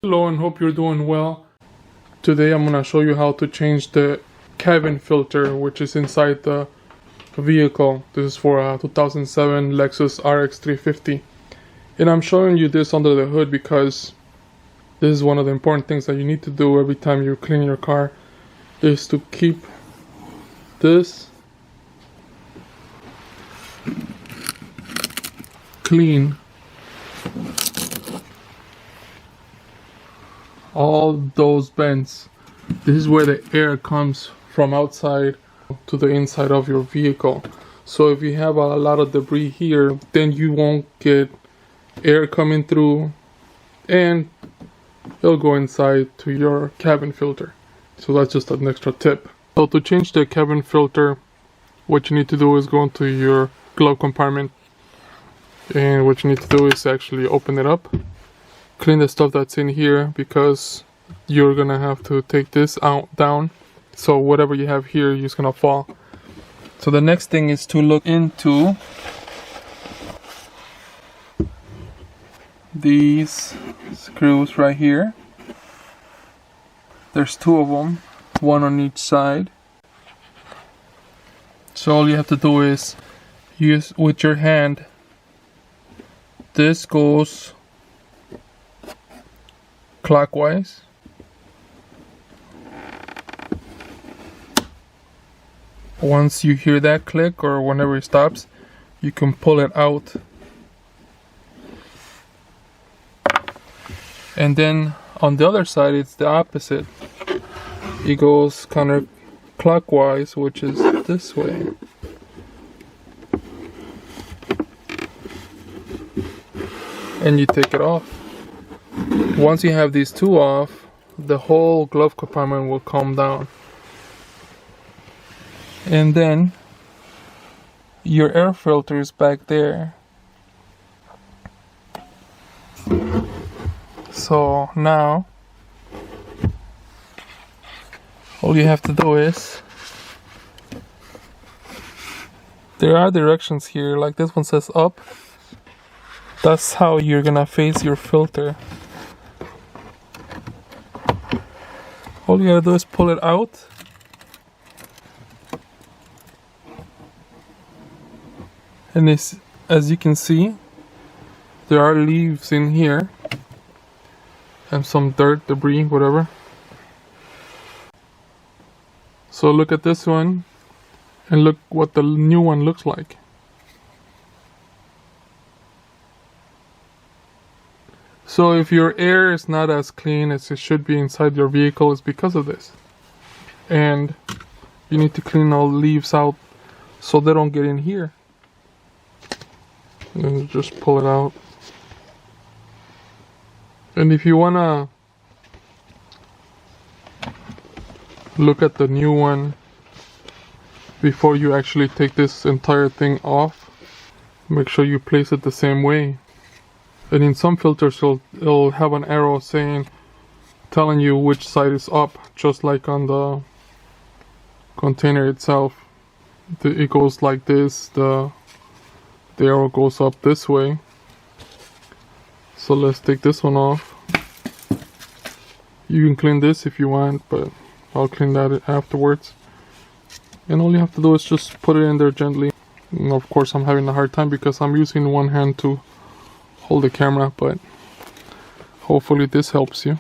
Hello and hope you're doing well. Today I'm gonna show you how to change the cabin filter which is inside the vehicle. This is for a 2007 Lexus RX 350. And I'm showing you this under the hood because this is one of the important things that you need to do every time you clean your car, is to keep this clean. All those vents, this is where the air comes from outside to the inside of your vehicle. So if you have a lot of debris here, then you won't get air coming through and it'll go inside to your cabin filter. So that's just an extra tip. So to change the cabin filter, what you need to do is go into your glove compartment, and what you need to do is actually open it up, clean the stuff that's in here, because you're gonna have to take this out down, so whatever you have here is gonna fall. So the next thing is to look into these screws right here. There's two of them, one on each side. So all you have to do is use with your hand. This goes clockwise. Once you hear that click or whenever it stops, you can pull it out. And then on the other side it's the opposite. It goes counterclockwise, which is this way. And you take it off. Once you have these two off, the whole glove compartment will calm down. And then your air filter is back there. So now all you have to do is, there are directions here, like this one says up. That's how you're gonna face your filter. All you gotta do is pull it out. And as you can see, there are leaves in here and some dirt, debris, whatever. So look at this one and look what the new one looks like. So if your air is not as clean as it should be inside your vehicle, it's because of this. And you need to clean all the leaves out so they don't get in here. And then just pull it out. And if you wanna look at the new one before you actually take this entire thing off, make sure you place it the same way. And in some filters it'll have an arrow telling you which side is up, just like on the container itself. It goes like this, the arrow goes up this way. So let's take this one off. You can clean this if you want, but I'll clean that afterwards. And all you have to do is just put it in there gently. And of course I'm having a hard time because I'm using one hand to hold the camera, but hopefully this helps you.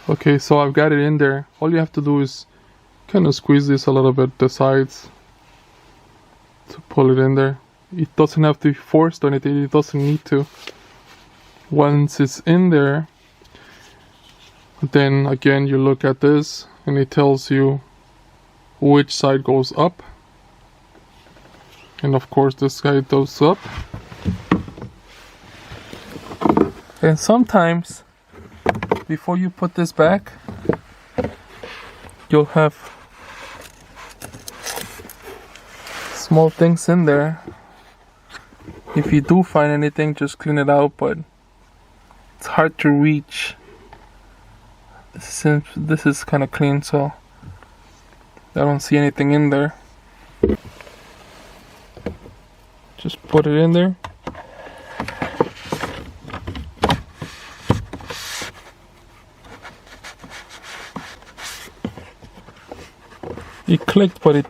Okay, so I've got it in there. All you have to do is kind of squeeze this a little bit, the sides, to pull it in there. It doesn't have to be forced or anything, it doesn't need to. Once it's in there, then again you look at this and it tells you which side goes up. And of course this side goes up. And sometimes before you put this back, you'll have small things in there. If you do find anything, just clean it out, but it's hard to reach. Since this is kind of clean, so I don't see anything in there. Just put it in there. It clicked, but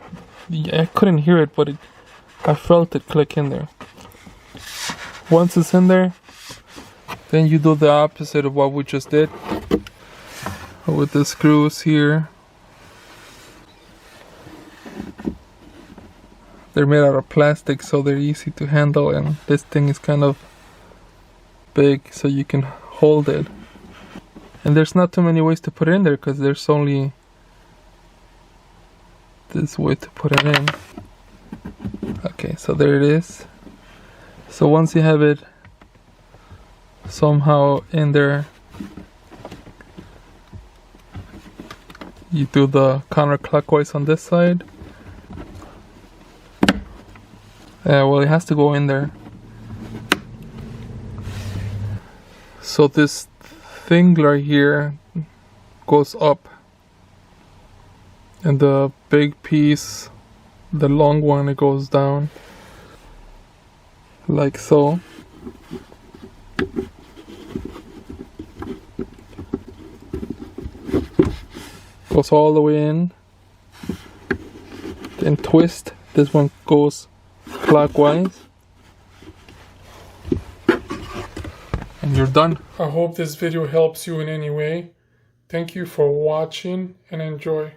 I couldn't hear it, but I felt it click in there. Once it's in there, then you do the opposite of what we just did with the screws here. They're made out of plastic, so they're easy to handle, and this thing is kind of big, so you can hold it. And there's not too many ways to put it in there, because there's only this way to put it in. Okay, so there it is. So once you have it somehow in there, you do the counterclockwise on this side. Well, it has to go in there. So this thing right here goes up, and the big piece, the long one, it goes down like so. Goes all the way in, then twist. This one goes clockwise, and you're done. I hope this video helps you in any way. Thank you for watching and enjoy.